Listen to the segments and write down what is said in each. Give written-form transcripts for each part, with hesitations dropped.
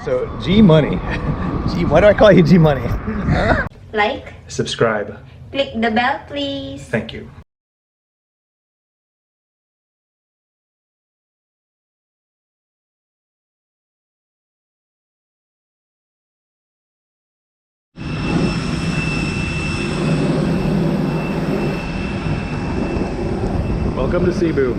So G Money. G, why do I call you G Money? Like, Subscribe. click the bell, please. Thank you. Welcome to Cebu.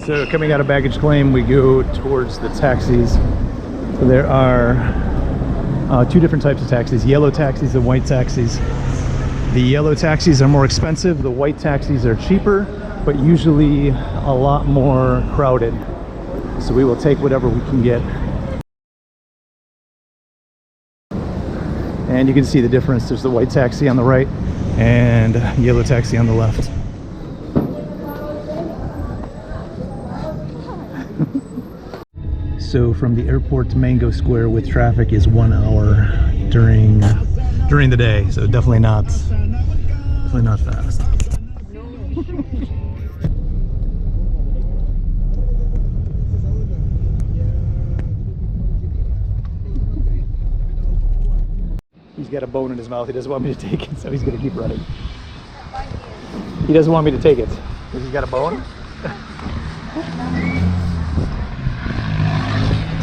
So coming out of baggage claim, we go towards the taxis. So there are two different types of taxis, yellow taxis and white taxis. The yellow taxis are more expensive, the white taxis are cheaper, but usually a lot more crowded. So we will take whatever we can get. And you can see the difference. There's the white taxi on the right and yellow taxi on the left. So from the airport to Mango Square with traffic is 1 hour during the day. So definitely not fast. He's got a bone in his mouth. He doesn't want me to take it, so he's gonna keep running. He doesn't want me to take it because he's got a bone.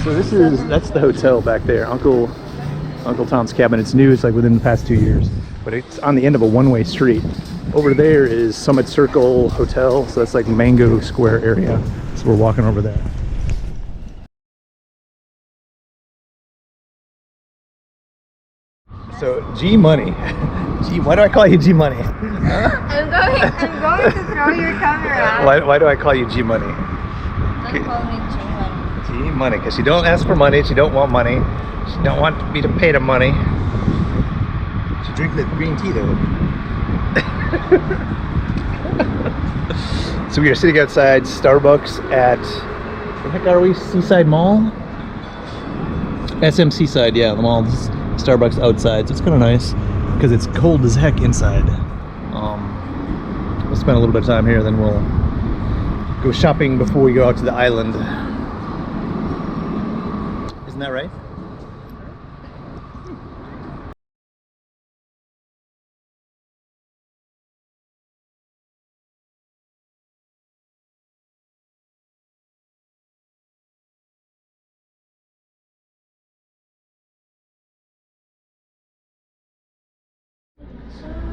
So that's the hotel back there, Uncle Tom's Cabin. It's new, it's like within the past 2 years, but it's on the end of a one-way street. Over there is Summit Circle Hotel, so that's like Mango Square area. So we're walking over there. So G Money. G, why do I call you G Money? I'm going to throw your camera. Why do I call you G Money? Don't call me G Money. G Money, because she don't ask for money, she don't want money. She don't want me to pay the money. She drink the green tea though. So we are sitting outside Starbucks at, where the heck are we? Seaside Mall? SM Seaside, yeah, the mall. This is Starbucks outside, so it's kind of nice because it's cold as heck inside. We'll spend a little bit of time here, then we'll go shopping before we go out to the island. Isn't that right?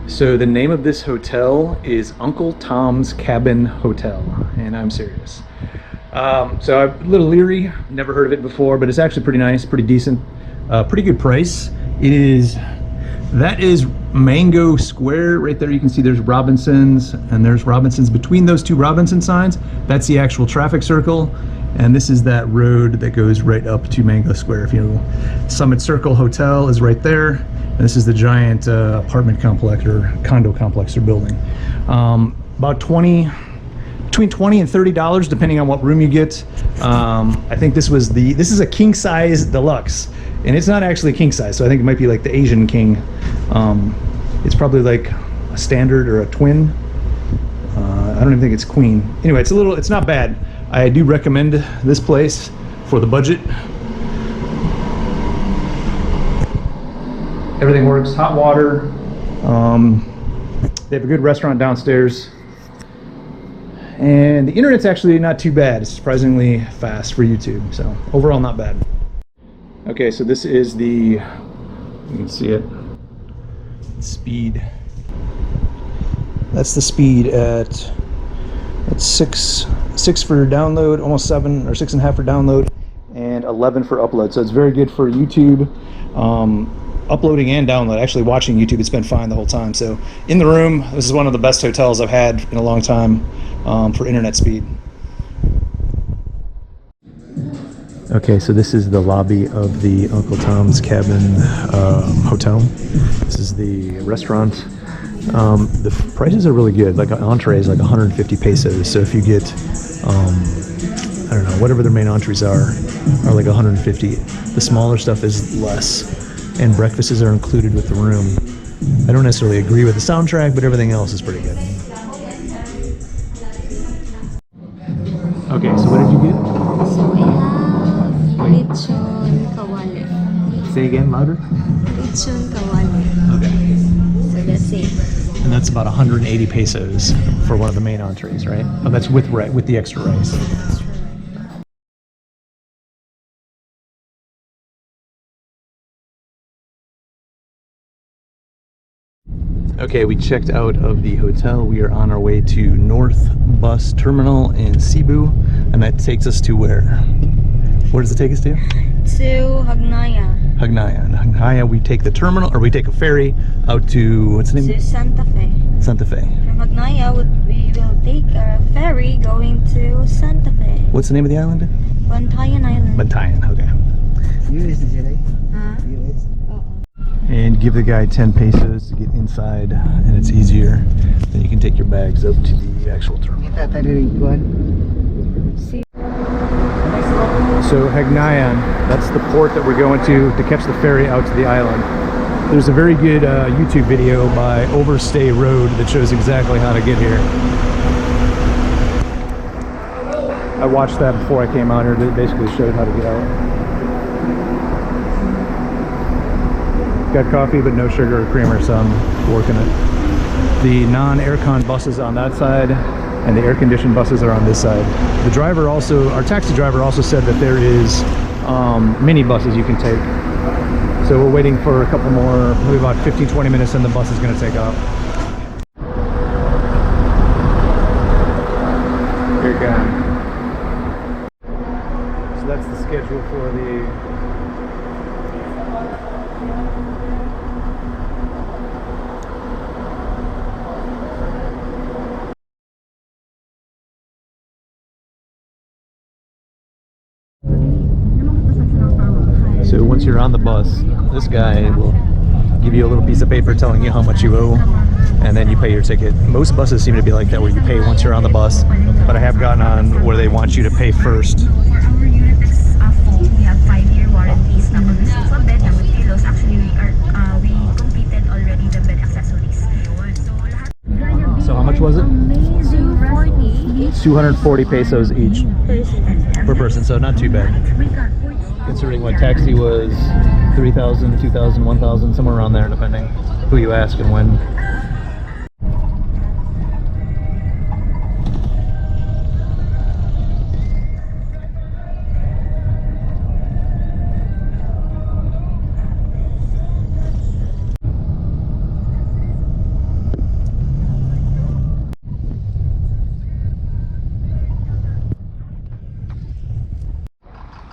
So the name of this hotel is Uncle Tom's Cabin Hotel, and I'm serious. So I'm a little leery, never heard of it before, but it's actually pretty nice, pretty decent, pretty good price. That is Mango Square right there. You can see there's Robinsons, and there's Robinsons between those two Robinson signs. That's the actual traffic circle, and this is that road that goes right up to Mango Square. If you know, Summit Circle Hotel is right there. And this is the giant apartment complex or condo complex they're building. About between $20 and $30 depending on what room you get. I think this is a king size deluxe, and it's not actually king size, so I think it might be like the Asian king. It's probably like a standard or a twin. I don't even think it's queen. Anyway, it's not bad. I do recommend this place for the budget. Everything works, hot water. They have a good restaurant downstairs. And the internet's actually not too bad. It's surprisingly fast for YouTube, so overall not bad. Okay, so this is you can see it, speed. That's the speed at 6 for download, almost 7 or 6.5 for download, and 11 for upload. So it's very good for YouTube. Uploading and download. Actually watching YouTube, it's been fine the whole time. So in the room, this is one of the best hotels I've had in a long time for internet speed. Okay, so this is the lobby of the Uncle Tom's Cabin Hotel. This is the restaurant. The prices are really good. Like an entree is like 150 pesos. So if you get, I don't know, whatever their main entrees are like 150. The smaller stuff is less. and breakfasts are included with the room. I don't necessarily agree with the soundtrack, but everything else is pretty good. Okay, so what did you get? So we have lechon kawali. Say again, louder. Lechon kawali. Okay. So let's see. And that's about 180 pesos for one of the main entrees, right? Oh, that's with the extra rice. Okay, we checked out of the hotel. We are on our way to North Bus Terminal in Cebu, and that takes us to where? Where does it take us to? To Hagnaya. Hagnaya. In Hagnaya, we take the terminal, or we take a ferry out to, what's the name? To Santa Fe. Santa Fe. From Hagnaya, we will take a ferry going to Santa Fe. What's the name of the island? Bantayan Island. Bantayan, okay. Huh? And give the guy 10 pesos to get inside, and it's easier. Then you can take your bags up to the actual terminal. So Hagnayan, that's the port that we're going to catch the ferry out to the island. There's a very good YouTube video by Overstay Road that shows exactly how to get here. I watched that before I came out here. That basically showed how to get out. Got coffee, but no sugar or creamer, so I'm working it. The non-aircon buses on that side, and the air-conditioned buses are on this side. The driver also, our taxi driver also said that there is mini buses you can take. So we're waiting for a couple more, maybe about 15-20 minutes, and the bus is going to take off. Here it comes. So that's the schedule for the So once you're on the bus, this guy will give you a little piece of paper telling you how much you owe, and then you pay your ticket. Most buses seem to be like that, where you pay once you're on the bus, but I have gotten on where they want you to pay first. For our unit is full. We have 5-year warranties na pag gusto sa bed na with pillows. Actually, we completed already the bed accessories. So lahat. So how much was it? 240. 240 pesos each per person, so not too bad. Considering what taxi was 3,000, 2,000, 1,000, somewhere around there, depending who you ask and when.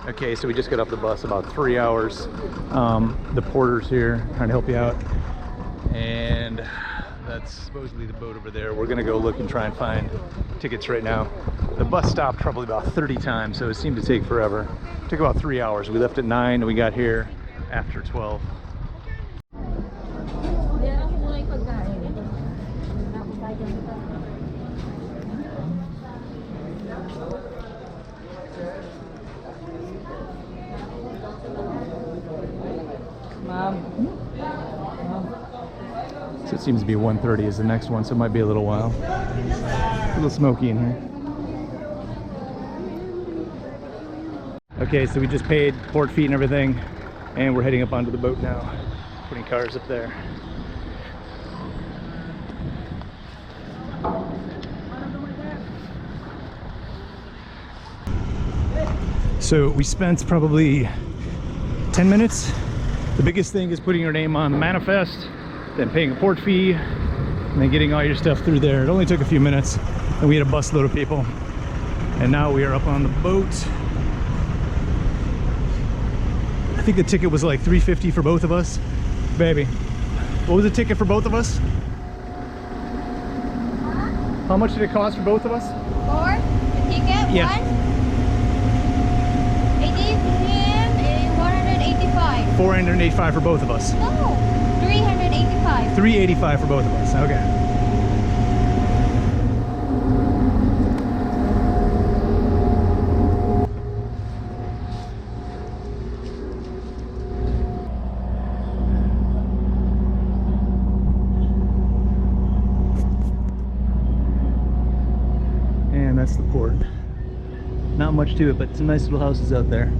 Okay, so we just got off the bus about 3 hours. The porter's here trying to help you out, and that's supposedly the boat over there. We're gonna go look and try and find tickets right now. The bus stopped probably about 30 times, so it seemed to take forever. It took about 3 hours. We left at 9 and we got here after 12. So it seems to be 1:30 is the next one, so it might be a little while. A little smoky in here. Okay, so we just paid port fee and everything, and we're heading up onto the boat now, putting cars up there. So we spent probably 10 minutes. The biggest thing is putting your name on the manifest, then paying a port fee, and then getting all your stuff through there. It only took a few minutes, and we had a busload of people. And now we are up on the boat. I think the ticket was like $3.50 for both of us. Baby, what was the ticket for both of us? How much did it cost for both of us? For the ticket, Yeah. one. It is him 185. 485 for both of us. No, 385. 385 for both of us. Okay. much to it, but some nice little houses out there.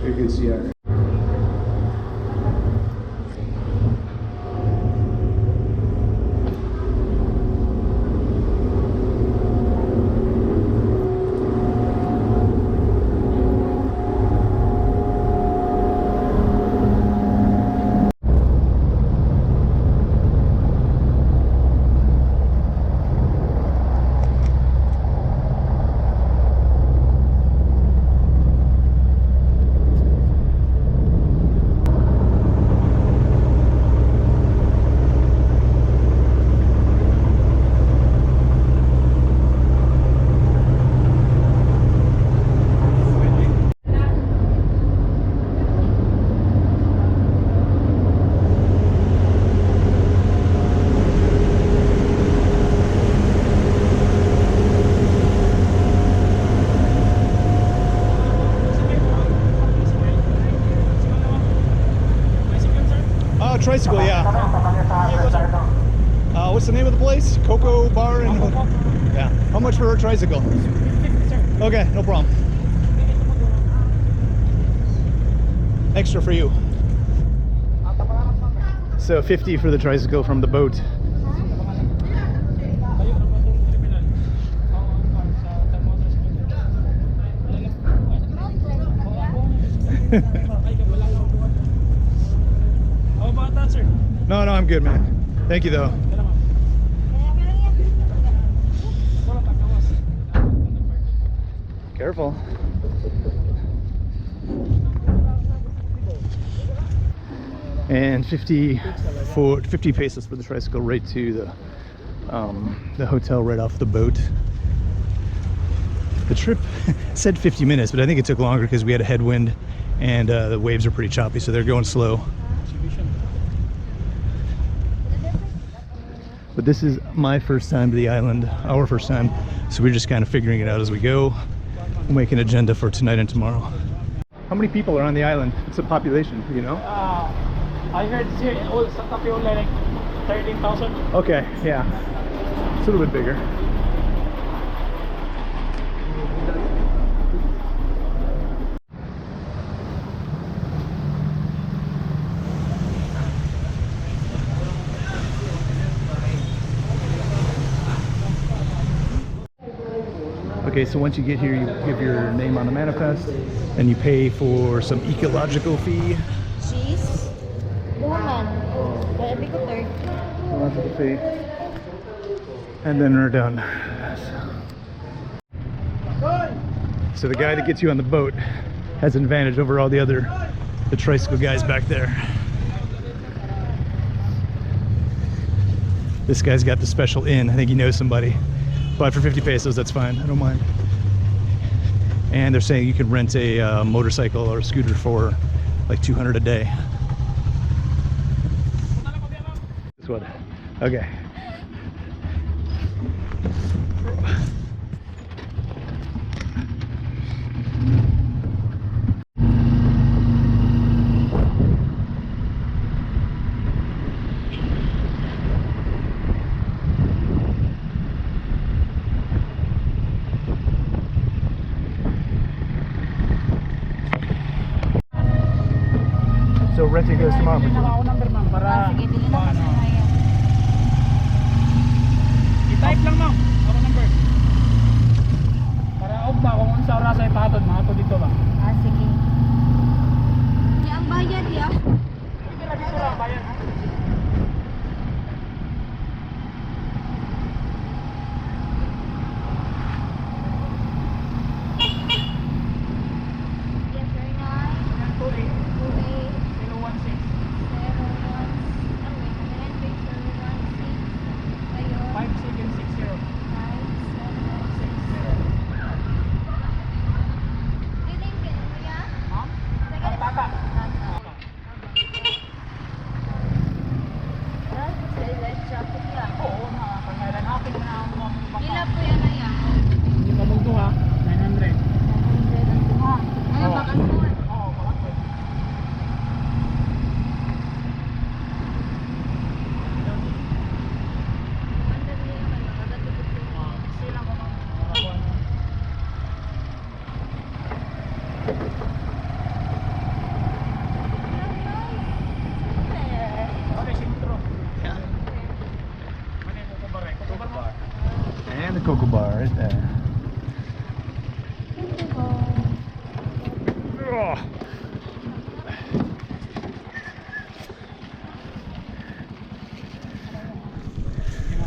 Very good CR. Tricycle, yeah. What's the name of the place? Coco Bar and yeah. How much for a tricycle? Okay, no problem. Extra for you. So 50 for the tricycle from the boat. No, I'm good, man. Thank you, though. Careful. And 50 pesos for the tricycle right to the hotel right off the boat. The trip said 50 minutes, but I think it took longer because we had a headwind and the waves are pretty choppy, so they're going slow. But this is my first time to the island, our first time, so we're just kind of figuring it out as we go. We'll make an agenda for tonight and tomorrow. How many people are on the island? What's the population, you know? I heard here all Santa Fe only like 13,000. Okay, yeah. It's a little bit bigger. Okay, so once you get here, you give your name on a manifest, and you pay for some ecological fee. Cheese. Woman. Ecological fee. And then we're done. So the guy that gets you on the boat has an advantage over all the tricycle guys back there. This guy's got the special in. I think he knows somebody. But for 50 pesos, that's fine. I don't mind. And they're saying you can rent a motorcycle or a scooter for like 200 a day. This one. Okay. So renting goes tomorrow for Ako number ma'am para Sige, bilhin ako sa Raya. i-type lang ma'am. Ako number. Para ugma kung unsa oras ay pahatod, mahatod dito ba? Sige. Ang bayad, ya? Sige lang dito lang bayan. Yes, very nice. 5 second 60. Choco bar right there.